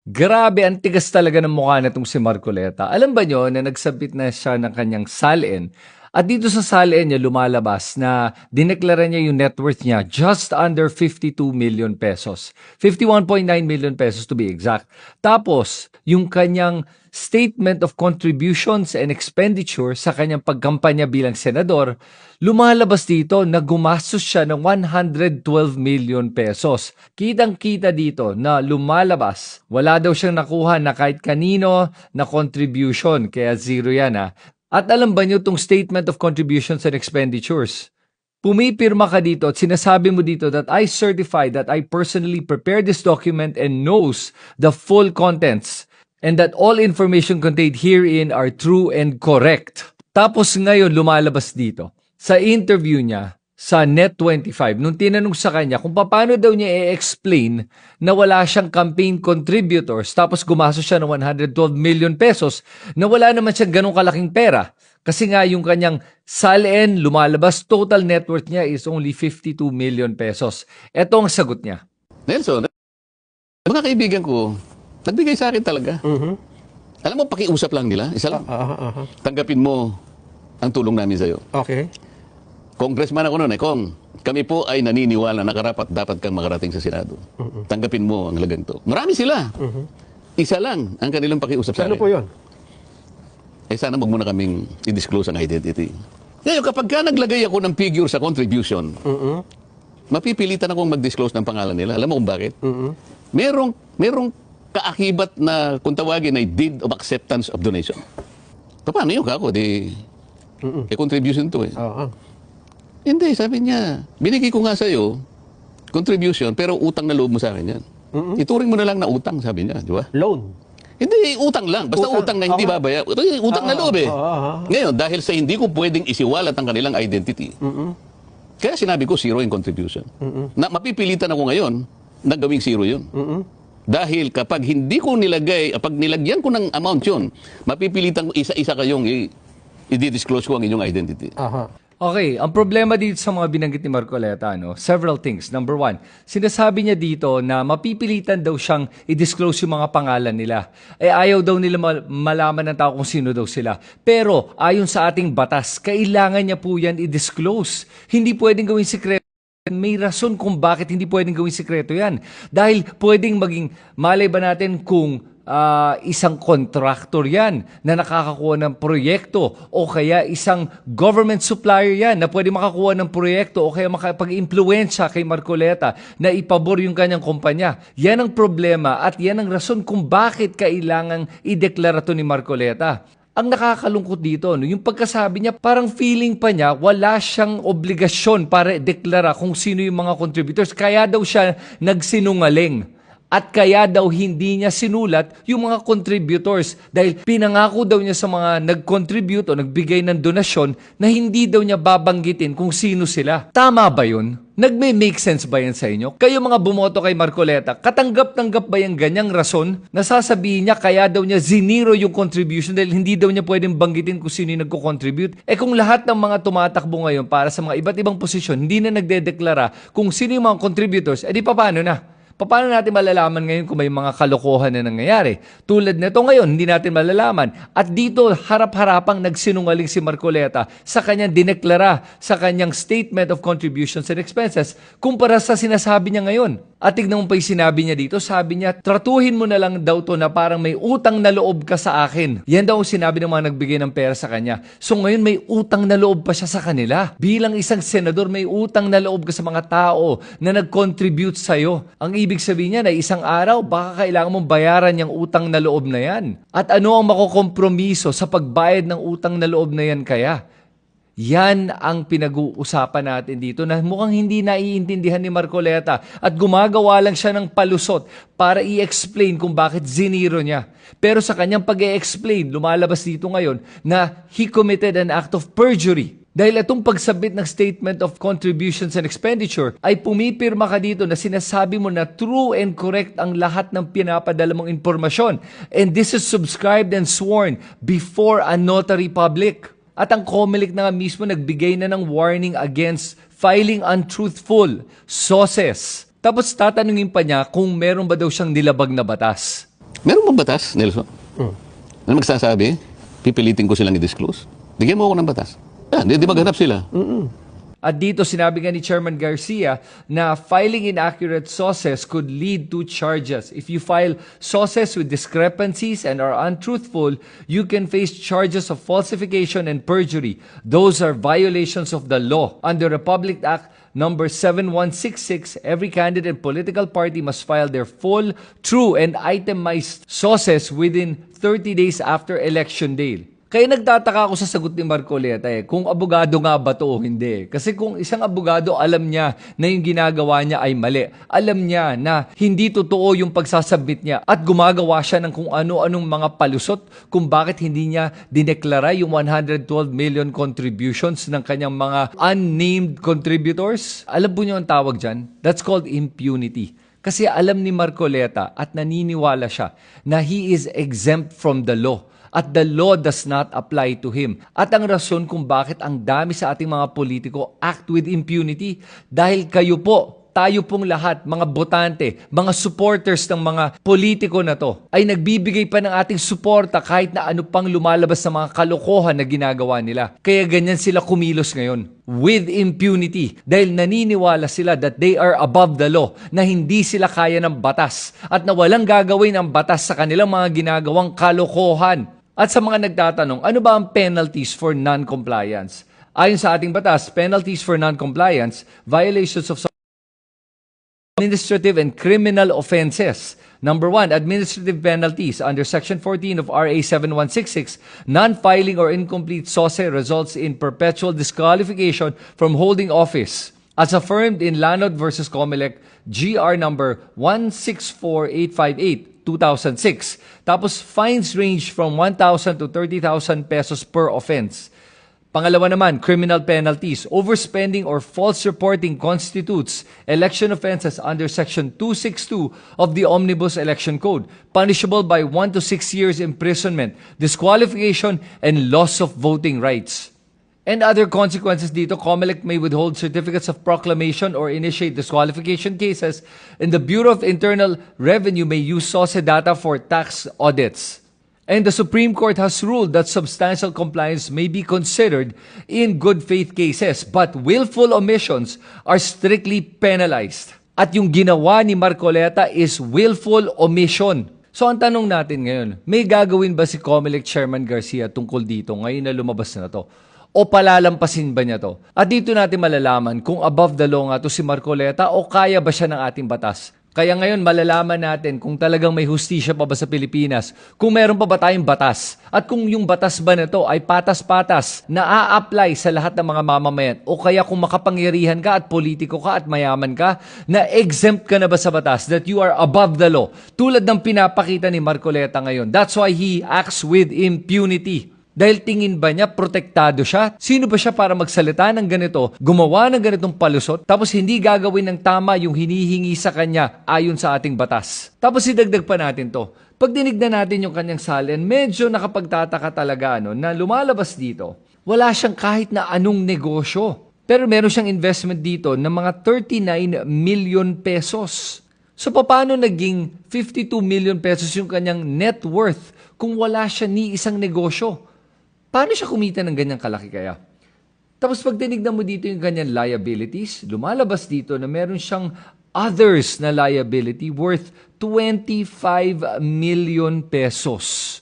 Grabe, ang tigas talaga ng mukha nitong si Marcoleta. Alam ba nyo na nagsabit na siya ng kanyang SALN? At dito sa SALN niya lumalabas na dineklara niya yung net worth niya just under 52 million pesos. 51.9 million pesos to be exact. Tapos, yung kanyang statement of contributions and expenditure sa kanyang pagkampanya bilang senador, lumalabas dito na gumastos siya ng 112 million pesos. Kitang-kita dito na lumalabas. Wala daw siyang nakuha na kahit kanino na contribution, kaya zero yan ha. At alam ba niyo itong statement of contributions and expenditures? Pumipirma ka dito at sinasabi mo dito that I certify that I personally prepared this document and knows the full contents and that all information contained herein are true and correct. Tapos ngayon lumalabas dito sa interview niya sa Net25, nung tinanong sa kanya kung paano daw niya i-explain na wala siyang campaign contributors tapos gumastos siya ng 112 million pesos na wala naman siyang ganong kalaking pera. Kasi nga yung kanyang SALN lumalabas, total net worth niya is only 52 million pesos. Ito ang sagot niya. Nelson, mga kaibigan ko, nagbigay sa akin talaga. Alam mo, pakiusap lang nila. Isa lang. Tanggapin mo ang tulong namin sa'yo. Okay. Congressman ako noon Kong, kami po ay naniniwala na dapat kang makarating sa Senado. Tanggapin mo ang lagang to. Marami sila. Isa lang ang kanilang pakiusap sa akin. Ano po yun? Sana wag muna kaming i-disclose ang identity. Ngayon, kapag ka naglagay ako ng figure sa contribution, mapipilitan akong mag-disclose ng pangalan nila. Alam mo kung bakit? Merong kaakibat na kung tawagin ay deed of acceptance of donation. Paano yun kako? Contribution to eh. Hindi, sabi niya, binigay ko nga sa'yo, contribution, pero utang na loob mo sa akin yan. Ituring mo na lang na utang, sabi niya, di ba? Loan. Hindi, utang lang. Basta utang na hindi babaya. Utang na loob eh. Ngayon, dahil sa hindi ko pwedeng isiwalat ang kanilang identity, kaya sinabi ko zero in contribution. Na mapipilitan ako ngayon na gawing zero yun. Dahil kapag hindi ko nilagay, pag nilagyan ko ng amount yun, mapipilitan ko isa-isa kayong i-disclose ko ang inyong identity. Okay, ang problema dito sa mga binanggit ni Marcoleta, several things. Number one, sinasabi niya dito na mapipilitan daw siyang i-disclose yung mga pangalan nila. Ayaw daw nila malaman ng tao kung sino daw sila. Pero ayon sa ating batas, kailangan niya po yan i-disclose. Hindi pwedeng gawing sekreto. May rason kung bakit hindi pwedeng gawing sekreto yan. Dahil pwedeng maging, malay ba natin kung isang contractor yan na nakakakuha ng proyekto o kaya isang government supplier yan na pwede makakuha ng proyekto o kaya makapag-impluensya kay Marcoleta na ipabor yung kanyang kumpanya. Yan ang problema at yan ang rason kung bakit kailangang ideklara to ni Marcoleta. Ang nakakalungkot dito, yung pagkasabi niya, parang feeling pa niya, wala siyang obligasyon para deklara kung sino yung mga contributors. Kaya daw siya nagsinungaling. At kaya daw hindi niya sinulat yung mga contributors dahil pinangako daw niya sa mga nag-contribute o nagbigay ng donasyon na hindi daw niya babanggitin kung sino sila. Tama ba yun? Nagme-make sense ba yan sa inyo? Kayo mga bumoto kay Marcoleta, katanggap-tanggap ba yung ganyang rason na sasabihin niya kaya daw niya zinero yung contribution dahil hindi daw niya pwedeng banggitin kung sino yung nagko-contribute? Kung lahat ng mga tumatakbo ngayon para sa mga iba't ibang posisyon, hindi na nagdedeklara kung sino yung mga contributors, di pa paano na? Paano natin malalaman ngayon kung may mga kalokohan na nangyayari? Tulad nito ngayon, hindi natin malalaman. At dito, harap-harapang nagsinungaling si Marcoleta sa kanyang dineklara, sa kanyang statement of contributions and expenses, kumpara sa sinasabi niya ngayon. At tignan mo pa yung sinabi niya dito, sabi niya, tratuhin mo na lang daw to na parang may utang na loob ka sa akin. Yan daw ang sinabi ng mga nagbigay ng pera sa kanya. So ngayon may utang na loob pa siya sa kanila. Bilang isang senador, may utang na loob ka sa mga tao na nag-contribute sa'yo. Ang ibig sabihin niya na isang araw, baka kailangan mong bayaran yung utang na loob na yan. At ano ang makukompromiso sa pagbayad ng utang na loob na yan kaya? Yan ang pinag-uusapan natin dito na mukhang hindi naiintindihan ni Marcoleta at gumagawa lang siya ng palusot para i-explain kung bakit ziniro niya. Pero sa kanyang pag-i-explain, lumalabas dito ngayon na he committed an act of perjury. Dahil itong pagsabit ng Statement of Contributions and Expenditure ay pumipirma ka dito na sinasabi mo na true and correct ang lahat ng pinapadala mong impormasyon. And this is subscribed and sworn before a notary public. At ang COMELEC na nga mismo nagbigay na ng warning against filing untruthful sources. Tapos tatanungin pa niya kung meron ba daw siyang nilabag na batas. Meron bang batas, Nelson? Na magsasabi, pipilitin ko silang i-disclose? Bigyan mo ako ng batas. Di maghanap sila. At dito sinabi nga ni Chairman Garcia na filing inaccurate sources could lead to charges. If you file sources with discrepancies and are untruthful, you can face charges of falsification and perjury. Those are violations of the law. Under Republic Act number 7166, every candidate and political party must file their full, true, and itemized sources within 30 days after election day. Kaya nagtataka ako sa sagot ni Marcoleta kung abogado nga ba to o hindi. Kasi kung isang abogado, alam niya na yung ginagawa niya ay mali. Alam niya na hindi totoo yung pagsasubmit niya at gumagawa siya ng kung ano-anong mga palusot kung bakit hindi niya dineklara yung 112 million contributions ng kanyang mga unnamed contributors. Alam po niyo ang tawag dyan? That's called impunity. Kasi alam ni Marcoleta at naniniwala siya na he is exempt from the law. At the law does not apply to him. At ang rason kung bakit ang dami sa ating mga politiko act with impunity, dahil kayo po, tayo pong lahat, mga botante, mga supporters ng mga politiko na to, ay nagbibigay pa ng ating suporta kahit na ano pang lumalabas sa mga kalokohan na ginagawa nila. Kaya ganyan sila kumilos ngayon. With impunity. Dahil naniniwala sila that they are above the law, na hindi sila kaya ng batas, at na walang gagawin ang batas sa kanilang mga ginagawang kalokohan. At sa mga nagtatanong, ano ba ang penalties for non-compliance? Ayon sa ating batas, penalties for non-compliance, violations of administrative and criminal offenses. Number 1, administrative penalties. Under Section 14 of RA 7166, non-filing or incomplete SOSE results in perpetual disqualification from holding office. As affirmed in Lanod versus Comelec, GR number 164858, 2006. Tapos fines range from 1,000 to 30,000 pesos per offense. Pangalawa naman, criminal penalties. Overspending or false reporting constitutes election offenses under Section 262 of the Omnibus Election Code, punishable by 1 to 6 years imprisonment, disqualification, and loss of voting rights. And other consequences dito, COMELEC may withhold certificates of proclamation or initiate disqualification cases, and the Bureau of Internal Revenue may use SOSE data for tax audits. And the Supreme Court has ruled that substantial compliance may be considered in good faith cases, but willful omissions are strictly penalized. At yung ginawa ni Marcoleta is willful omission. So ang tanong natin ngayon, may gagawin ba si COMELEC Chairman Garcia tungkol dito ngayon na lumabas na to? O palalampasin ba niya to? At dito natin malalaman kung above the law nga to si Marcoleta o kaya ba siya ng ating batas. Kaya ngayon malalaman natin kung talagang may hustisya pa ba sa Pilipinas, kung meron pa ba tayong batas, at kung yung batas ba na to ay patas-patas na a-apply sa lahat ng mga mamamayan, o kaya kung makapangyarihan ka at politiko ka at mayaman ka, na exempt ka na ba sa batas, that you are above the law, tulad ng pinapakita ni Marcoleta ngayon. That's why he acts with impunity. Dahil tingin ba niya protektado siya? Sino ba siya para magsalita ng ganito, gumawa ng ganitong palusot, tapos hindi gagawin ng tama yung hinihingi sa kanya ayon sa ating batas? Tapos idagdag pa natin to. Pag dinignan natin yung kanyang salin, medyo nakapagtataka talaga na lumalabas dito. Wala siyang kahit na anong negosyo. Pero meron siyang investment dito ng mga 39 million pesos. So paano naging 52 million pesos yung kanyang net worth kung wala siya ni isang negosyo? Paano siya kumita ng ganyang kalaki kaya? Tapos pag tinignan mo dito yung ganyang liabilities, lumalabas dito na meron siyang others na liability worth 25 million pesos.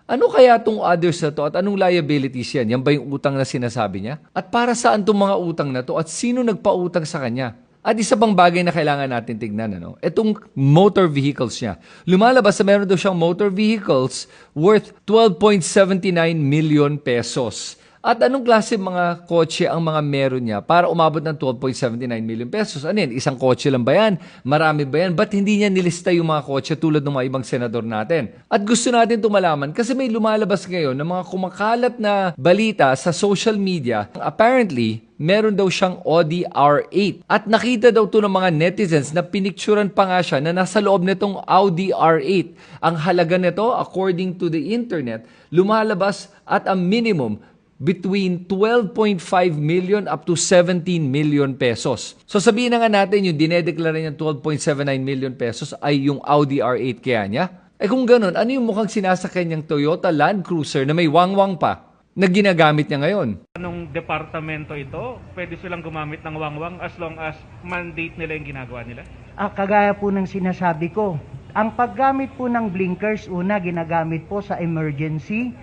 Ano kaya itong others na to at anong liabilities yan? Yan ba yung utang na sinasabi niya? At para saan itong mga utang na to at sino nagpautang sa kanya? At isa pang bagay na kailangan natin tignan, itong motor vehicles niya. Lumalabas na meron daw siyang motor vehicles worth 12.79 million pesos. At anong klase mga kotse ang mga meron niya para umabot ng 12.79 million pesos? Ano yan? Isang kotse lang ba yan? Marami ba yan? Ba't hindi niya nilista yung mga kotse tulad ng mga ibang senador natin? At gusto natin ito malaman kasi may lumalabas ngayon ng mga kumakalat na balita sa social media. Apparently, meron daw siyang Audi R8. At nakita daw to ng mga netizens na pinicturan pa nga siya na nasa loob nitong Audi R8. Ang halaga nito, according to the internet, lumalabas at a minimum between 12.5 million up to 17 million pesos. So sabihin na nga natin yung dinedeklara niya 12.79 million pesos ay yung Audi R8 kaya niya. Eh kung ganun, ano yung mukhang sinasakyan niyang Toyota Land Cruiser na may wangwang pa na ginagamit niya ngayon? Anong departamento ito, pwede silang gumamit ng wangwang as long as mandate nila yung ginagawa nila? Kagaya po ng sinasabi ko, ang paggamit po ng blinkers, una, ginagamit po sa emergency.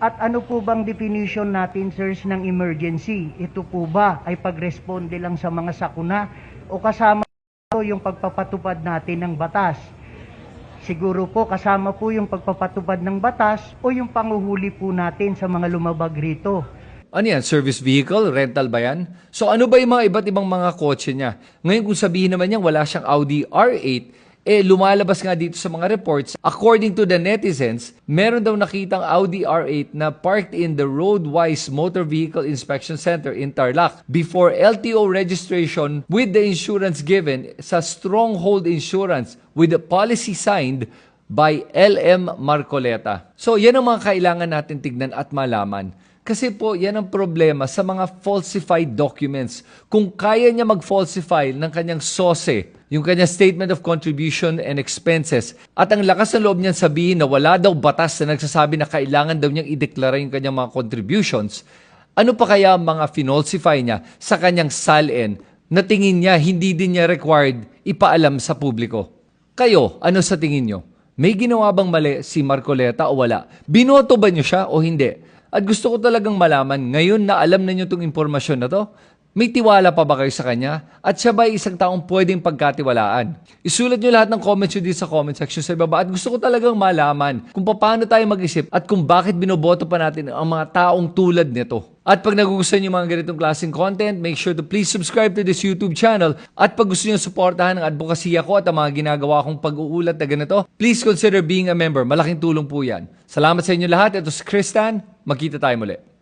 At ano po bang definition natin, sirs, ng emergency? Ito po ba ay pag-responde lang sa mga sakuna o kasama po yung pagpapatupad natin ng batas? Siguro po kasama po yung pagpapatupad ng batas o yung panguhuli po natin sa mga lumabag rito. Ano yan? Service vehicle? Rental ba yan? So ano ba yung mga iba't ibang mga kotse niya? Ngayon kung sabihin naman niya wala siyang Audi R8, lumalabas nga dito sa mga reports, according to the netizens, meron daw nakitang Audi R8 na parked in the Roadwise Motor Vehicle Inspection Center in Tarlac before LTO registration with the insurance given sa Stronghold Insurance with the policy signed by LM Marcoleta. So yan ang mga kailangan natin tignan at malaman. Kasi po, yan ang problema sa mga falsified documents. Kung kaya niya mag-falsify ng kanyang SOSE, yung kanyang Statement of Contribution and Expenses, at ang lakas ng loob niyan sabihin na wala daw batas na nagsasabi na kailangan daw niyang ideklara yung kanyang mga contributions, ano pa kaya ang mga finalsify niya sa kanyang SALN na tingin niya hindi din niya required ipaalam sa publiko? Kayo, ano sa tingin niyo? May ginawa bang mali si Marcoleta o wala? Binoto ba niyo siya o hindi? At gusto ko talagang malaman, ngayon na alam na niyo itong impormasyon na to, may tiwala pa ba kayo sa kanya? At siya ba ay isang taong pwedeng pagkatiwalaan? Isulat niyo lahat ng comments niyo dito sa comment section sa ibaba. At gusto ko talagang malaman kung paano tayo mag-isip at kung bakit binoboto pa natin ang mga taong tulad nito. At pag nagugustuhan niyo mga ganitong klaseng content, make sure to please subscribe to this YouTube channel. At pag gusto niyo suportahan ang advokasya ko at ang mga ginagawa kong pag-uulat na ganito, please consider being a member. Malaking tulong po yan. Salamat sa inyo lahat. Ito si Chris Tan. Magkita tayo muli.